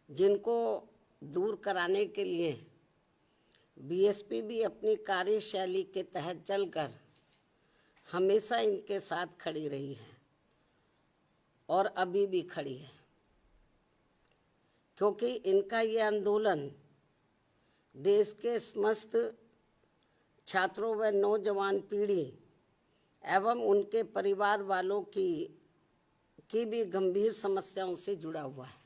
जिनको दूर कराने के लिए बीएसपी भी अपनी कार्यशैली के तहत चलकर हमेशा इनके साथ खड़ी रही है और अभी भी खड़ी है, क्योंकि इनका ये आंदोलन देश के समस्त छात्रों व नौजवान पीढ़ी एवं उनके परिवार वालों की भी गंभीर समस्याओं से जुड़ा हुआ है,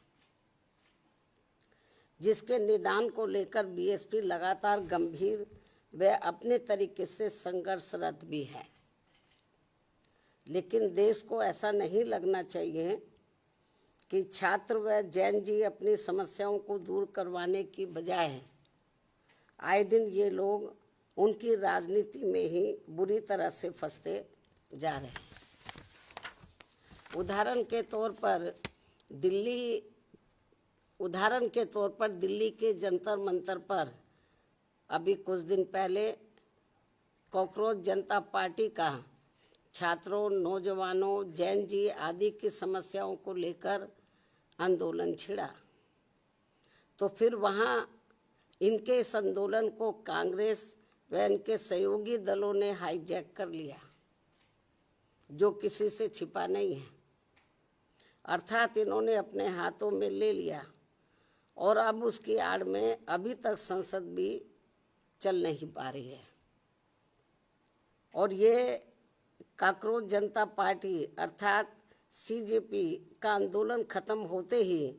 जिसके निदान को लेकर बीएसपी लगातार गंभीर व अपने तरीके से संघर्षरत भी है। लेकिन देश को ऐसा नहीं लगना चाहिए कि छात्र व जैन जी अपनी समस्याओं को दूर करवाने की बजाय आए दिन ये लोग उनकी राजनीति में ही बुरी तरह से फंसते जा रहे हैं। उदाहरण के तौर पर दिल्ली के जंतर मंतर पर अभी कुछ दिन पहले कॉकरोच जनता पार्टी का छात्रों, नौजवानों, जैन जी आदि की समस्याओं को लेकर आंदोलन छिड़ा, तो फिर वहाँ इनके इस आंदोलन को कांग्रेस व इनके सहयोगी दलों ने हाईजैक कर लिया, जो किसी से छिपा नहीं है। अर्थात इन्होंने अपने हाथों में ले लिया और अब उसकी आड़ में अभी तक संसद भी चल नहीं पा रही है। और ये कॉकरोच जनता पार्टी अर्थात सीजेपी का आंदोलन खत्म होते ही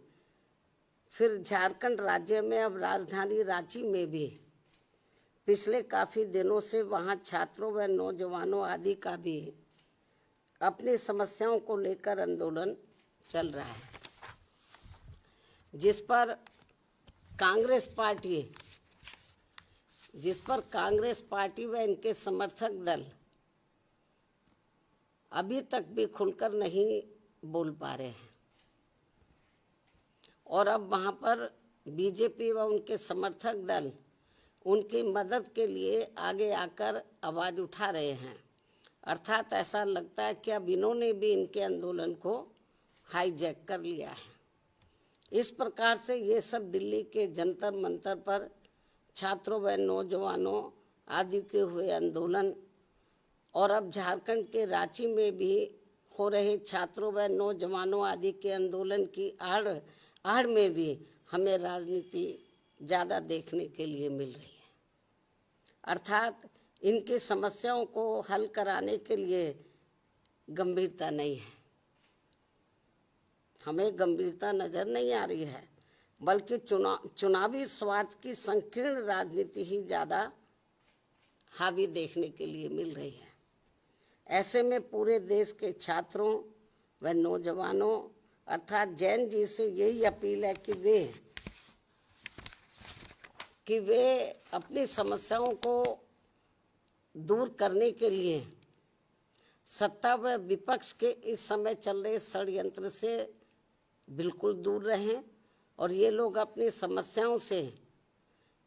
फिर झारखंड राज्य में अब राजधानी रांची में भी पिछले काफ़ी दिनों से वहाँ छात्रों व नौजवानों आदि का भी अपनी समस्याओं को लेकर आंदोलन चल रहा है, जिस पर कांग्रेस पार्टी व इनके समर्थक दल अभी तक भी खुलकर नहीं बोल पा रहे हैं। और अब वहाँ पर बीजेपी व उनके समर्थक दल उनकी मदद के लिए आगे आकर आवाज़ उठा रहे हैं। अर्थात ऐसा लगता है कि अब इन्होंने भी इनके आंदोलन को हाईजैक कर लिया है। इस प्रकार से ये सब दिल्ली के जंतर मंतर पर छात्रों व नौजवानों आदि के हुए आंदोलन और अब झारखंड के रांची में भी हो रहे छात्रों व नौजवानों आदि के आंदोलन की आड़ में भी हमें राजनीति ज़्यादा देखने के लिए मिल रही है। अर्थात इनकी समस्याओं को हल कराने के लिए गंभीरता नहीं है, हमें गंभीरता नज़र नहीं आ रही है, बल्कि चुनावी स्वार्थ की संकीर्ण राजनीति ही ज़्यादा हावी देखने के लिए मिल रही है। ऐसे में पूरे देश के छात्रों व नौजवानों अर्थात जैन जी से यही अपील है कि वे अपनी समस्याओं को दूर करने के लिए सत्ता व विपक्ष के इस समय चल रहे षड्यंत्र से बिल्कुल दूर रहें और ये लोग अपनी समस्याओं से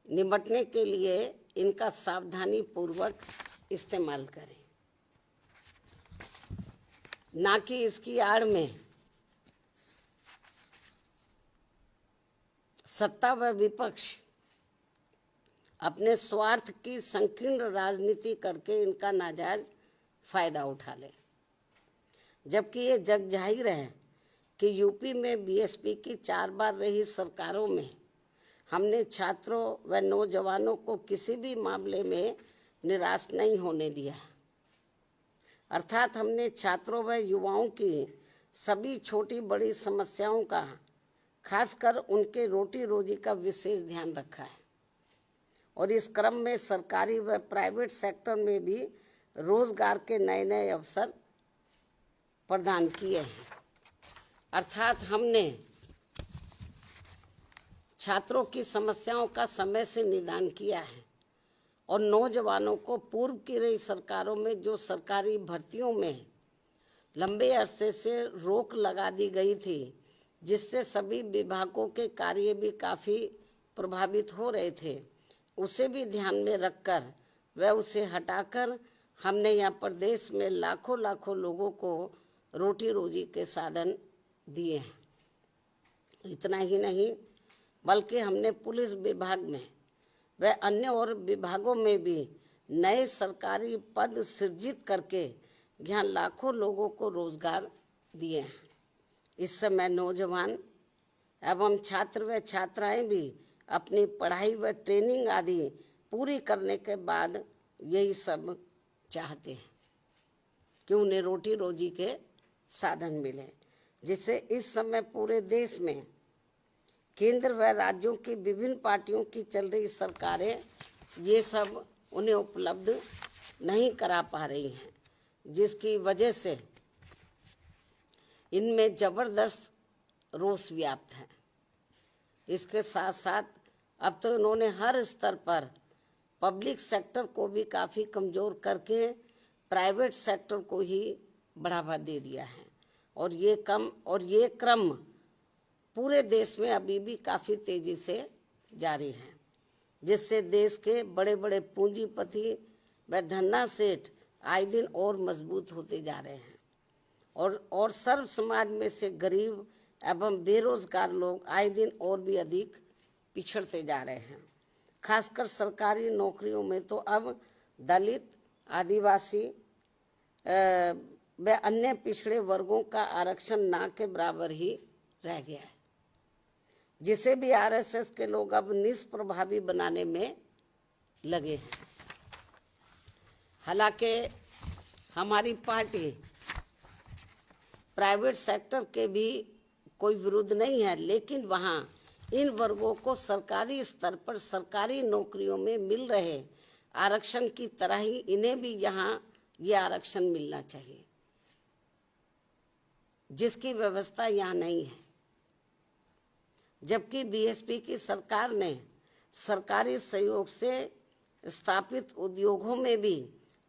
निपटने के लिए इनका सावधानी पूर्वक इस्तेमाल करें, ना कि इसकी आड़ में सत्ता व विपक्ष अपने स्वार्थ की संकीर्ण राजनीति करके इनका नाजायज फायदा उठा ले। जबकि ये जग जाहिर है कि यूपी में बीएसपी की 4 बार रही सरकारों में हमने छात्रों व नौजवानों को किसी भी मामले में निराश नहीं होने दिया। अर्थात हमने छात्रों व युवाओं की सभी छोटी बड़ी समस्याओं का, खासकर उनके रोटी रोजी का विशेष ध्यान रखा है और इस क्रम में सरकारी व प्राइवेट सेक्टर में भी रोजगार के नए नए अवसर प्रदान किए हैं। अर्थात हमने छात्रों की समस्याओं का समय से निदान किया है और नौजवानों को पूर्व की रही सरकारों में जो सरकारी भर्तियों में लंबे अरसे से रोक लगा दी गई थी, जिससे सभी विभागों के कार्य भी काफ़ी प्रभावित हो रहे थे, उसे भी ध्यान में रखकर व उसे हटाकर हमने यहाँ प्रदेश में लाखों लाखों लोगों को रोटी रोजी के साधन दिए हैं। इतना ही नहीं, बल्कि हमने पुलिस विभाग में व अन्य और विभागों में भी नए सरकारी पद सृजित करके यहाँ लाखों लोगों को रोजगार दिए हैं। इस समय नौजवान एवं छात्र व छात्राएं भी अपनी पढ़ाई व ट्रेनिंग आदि पूरी करने के बाद यही सब चाहते हैं कि उन्हें रोटी रोजी के साधन मिले, जिससे इस समय पूरे देश में केंद्र व राज्यों की विभिन्न पार्टियों की चल रही सरकारें ये सब उन्हें उपलब्ध नहीं करा पा रही हैं, जिसकी वजह से इनमें जबरदस्त रोष व्याप्त है। इसके साथ साथ अब तो इन्होंने हर स्तर पर पब्लिक सेक्टर को भी काफ़ी कमज़ोर करके प्राइवेट सेक्टर को ही बढ़ावा दे दिया है और ये क्रम पूरे देश में अभी भी काफ़ी तेज़ी से जारी है, जिससे देश के बड़े बड़े पूंजीपति व धन्ना सेठ आए दिन और मजबूत होते जा रहे हैं और सर्व समाज में से गरीब एवं बेरोजगार लोग आए दिन और भी अधिक पिछड़ते जा रहे हैं। खासकर सरकारी नौकरियों में तो अब दलित, आदिवासी व अन्य पिछड़े वर्गों का आरक्षण ना के बराबर ही रह गया है, जिसे भी आरएसएस के लोग अब निष्प्रभावी बनाने में लगे हैं। हालांकि हमारी पार्टी प्राइवेट सेक्टर के भी कोई विरोध नहीं है, लेकिन वहाँ इन वर्गों को सरकारी स्तर पर सरकारी नौकरियों में मिल रहे आरक्षण की तरह ही इन्हें भी यहाँ ये आरक्षण मिलना चाहिए, जिसकी व्यवस्था यहाँ नहीं है। जबकि बीएसपी की सरकार ने सरकारी सहयोग से स्थापित उद्योगों में भी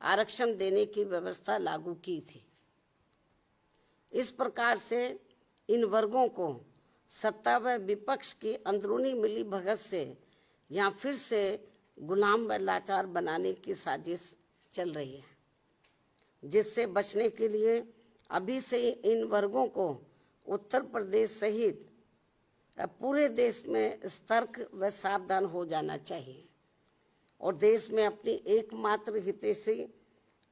आरक्षण देने की व्यवस्था लागू की थी। इस प्रकार से इन वर्गों को सत्ता व विपक्ष की अंदरूनी मिलीभगत से यहाँ फिर से गुलाम व लाचार बनाने की साजिश चल रही है, जिससे बचने के लिए अभी से इन वर्गों को उत्तर प्रदेश सहित पूरे देश में सतर्क व सावधान हो जाना चाहिए और देश में अपनी एकमात्र हितैषी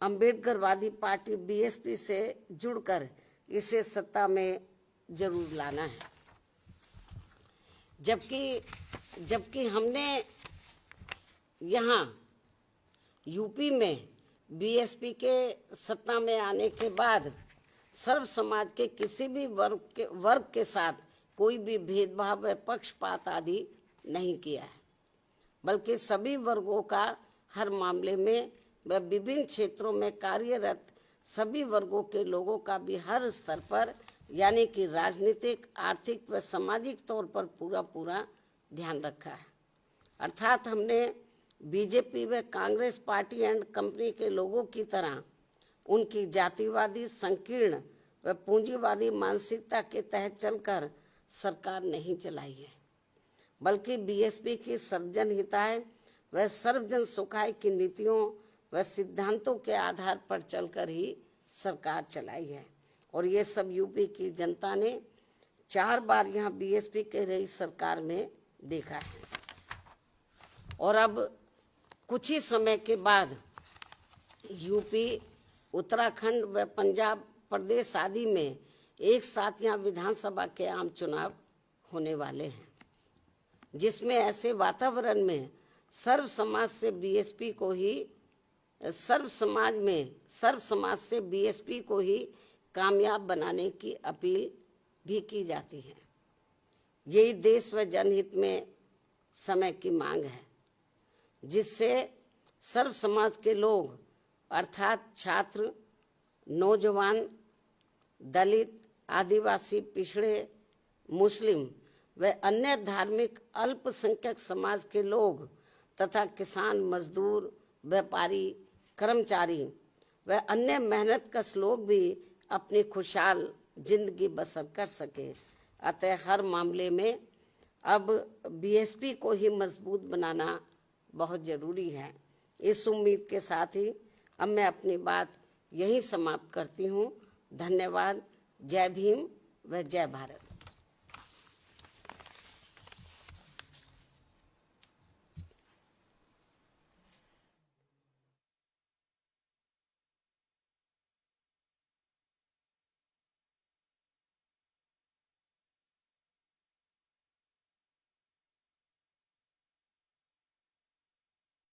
अम्बेडकरवादी पार्टी बीएसपी से जुड़कर इसे सत्ता में जरूर लाना है। जबकि हमने यहाँ यूपी में बीएसपी के सत्ता में आने के बाद सर्व समाज के किसी भी वर्ग के साथ कोई भी भेदभाव व पक्षपात आदि नहीं किया है, बल्कि सभी वर्गों का हर मामले में व विभिन्न क्षेत्रों में कार्यरत सभी वर्गों के लोगों का भी हर स्तर पर यानी कि राजनीतिक, आर्थिक व सामाजिक तौर पर पूरा ध्यान रखा है। अर्थात हमने बीजेपी व कांग्रेस पार्टी एंड कंपनी के लोगों की तरह उनकी जातिवादी, संकीर्ण व पूंजीवादी मानसिकता के तहत चलकर सरकार नहीं चलाई है, बल्कि बीएसपी की सर्वजन हिताय व सर्वजन सुखाय की नीतियों व सिद्धांतों के आधार पर चलकर ही सरकार चलाई है। और ये सब यूपी की जनता ने 4 बार यहाँ बीएसपी के रही सरकार में देखा है। और अब कुछ ही समय के बाद यूपी, उत्तराखंड व पंजाब प्रदेश आदि में एक साथ यहाँ विधानसभा के आम चुनाव होने वाले हैं, जिसमें ऐसे वातावरण में सर्व समाज से बीएसपी को ही कामयाब बनाने की अपील भी की जाती है। यही देश व जनहित में समय की मांग है, जिससे सर्व समाज के लोग अर्थात छात्र, नौजवान, दलित, आदिवासी, पिछड़े, मुस्लिम व अन्य धार्मिक अल्पसंख्यक समाज के लोग तथा किसान, मजदूर, व्यापारी, कर्मचारी व अन्य मेहनतकश लोग भी अपनी खुशहाल जिंदगी बसर कर सके। अतः हर मामले में अब बीएसपी को ही मजबूत बनाना बहुत ज़रूरी है। इस उम्मीद के साथ ही अब मैं अपनी बात यहीं समाप्त करती हूँ। धन्यवाद। जय भीम व जय भारत।